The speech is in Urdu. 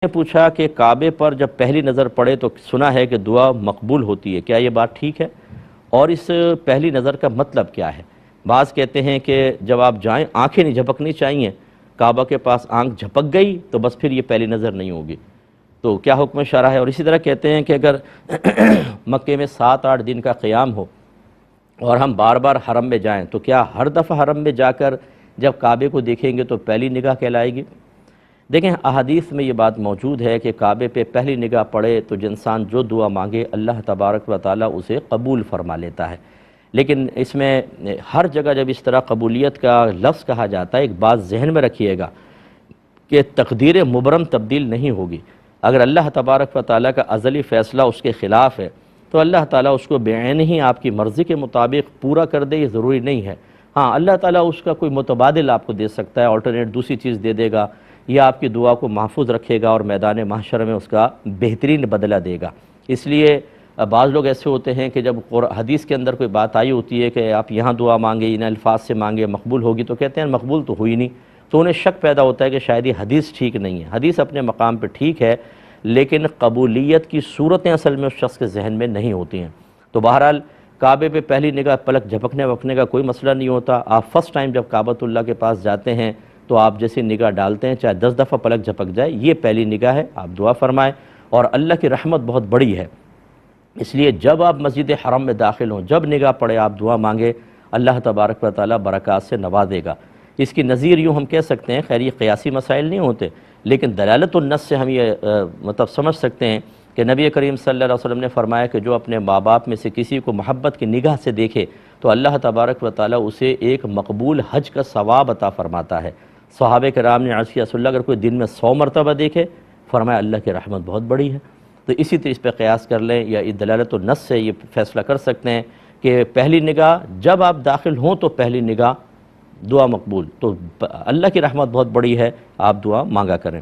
نے پوچھا کہ کعبے پر جب پہلی نظر پڑے تو سنا ہے کہ دعا مقبول ہوتی ہے، کیا یہ بات ٹھیک ہے؟ اور اس پہلی نظر کا مطلب کیا ہے؟ بعض کہتے ہیں کہ جب آپ جائیں آنکھیں نہیں جھپکنی چاہیے، کعبہ کے پاس آنکھ جھپک گئی تو بس پھر یہ پہلی نظر نہیں ہوگی، تو کیا حکم شرع ہے؟ اور اسی طرح کہتے ہیں کہ اگر مکے میں 7-8 دن کا قیام ہو اور ہم بار بار حرم میں جائیں تو کیا ہر دفعہ حرم میں جا کر جب کعبے کو دیکھیں گے تو پہلی نگاہ کہلائے گی؟ دیکھیں احادیث میں یہ بات موجود ہے کہ کعبے پہ پہلی نگاہ پڑے تو انسان جو دعا مانگے اللہ تبارک و تعالیٰ اسے قبول فرما لیتا ہے، لیکن اس میں ہر جگہ جب اس طرح قبولیت کا لفظ کہا جاتا ہے ایک بات ذہن میں رکھیے گا کہ تقدیر مبرم تبدیل نہیں ہوگی۔ اگر اللہ تبارک و تعالیٰ کا ازلی فیصلہ اس کے خلاف ہے تو اللہ تعالیٰ اس کو بعین ہی آپ کی مرضی کے مطابق پورا کر دے، یہ ضروری نہیں ہے۔ ہاں، اللہ تعالیٰ اس کا کوئی متبادل آپ کو دے سکتا ہے، آلٹرنیٹ دوسری چیز دے دے گا، یا آپ کی دعا کو محفوظ رکھے گا اور میدان محشر میں اس کا بہترین بدلہ دے گا۔ اس لیے بعض لوگ ایسے ہوتے ہیں کہ جب حدیث کے اندر کوئی بات آئی ہوتی ہے کہ آپ یہاں دعا مانگے، ان الفاظ سے مانگے مقبول ہوگی، تو کہتے ہیں مقبول تو ہوئی نہیں، تو انہیں شک پیدا ہوتا ہے کہ شاید یہ حدیث ٹھیک نہیں ہے۔ حدیث اپنے مقام پہ ٹھیک ہے، لیکن قبولیت کی صورتیں اصل میں اس شخص کے ذہن میں نہیں ہوتی ہیں۔ تو بہرحال کعبے پہ پہلی نگاہ پلک جھپکنے وکنے کا کوئی مسئلہ نہیں ہوتا۔ آپ فرسٹ ٹائم جب کعبۃ اللہ کے پاس جاتے ہیں تو آپ جیسی نگاہ ڈالتے ہیں چاہے 10 دفعہ پلک جھپک جائے، یہ پہلی نگاہ ہے، آپ دعا فرمائیں، اور اللہ کی رحمت بہت بڑی ہے، اس لیے جب آپ مسجد حرم میں داخل ہوں، جب نگاہ پڑے آپ دعا مانگے، اللہ تبارک و تعالیٰ برکات سے نوازے گا۔ اس کی نظیر یوں ہم کہہ سکتے ہیں، خیر یہ قیاسی مسائل نہیں ہوتے، لیکن دلالت النص سے ہم یہ سمجھ سکتے ہیں کہ نبی کریم صلی اللہ علیہ وسلم نے فرمایا کہ جو اپنے ماں باپ میں سے کسی کو محبت کی نگاہ سے دیکھے تو اللہ تبارک و تعالیٰ اسے ایک مقبول حج کا ثواب عطا فرماتا ہے۔ صحابہ کرام نے عرض کیا رسول اللہ اگر کوئی دن میں 100 مرتبہ دیکھے، فرمایا اللہ کی رحمت بہت بڑی ہے۔ تو اسی طرح اس پہ قیاس کر لیں یا دلالت النص سے یہ فیصلہ کر سکتے ہیں کہ پہلی نگاہ جب آپ داخل ہوں تو پہلی نگاہ دعا مقبول، تو اللہ کی رحمت بہت بڑی ہے، آپ دعا مانگا کریں۔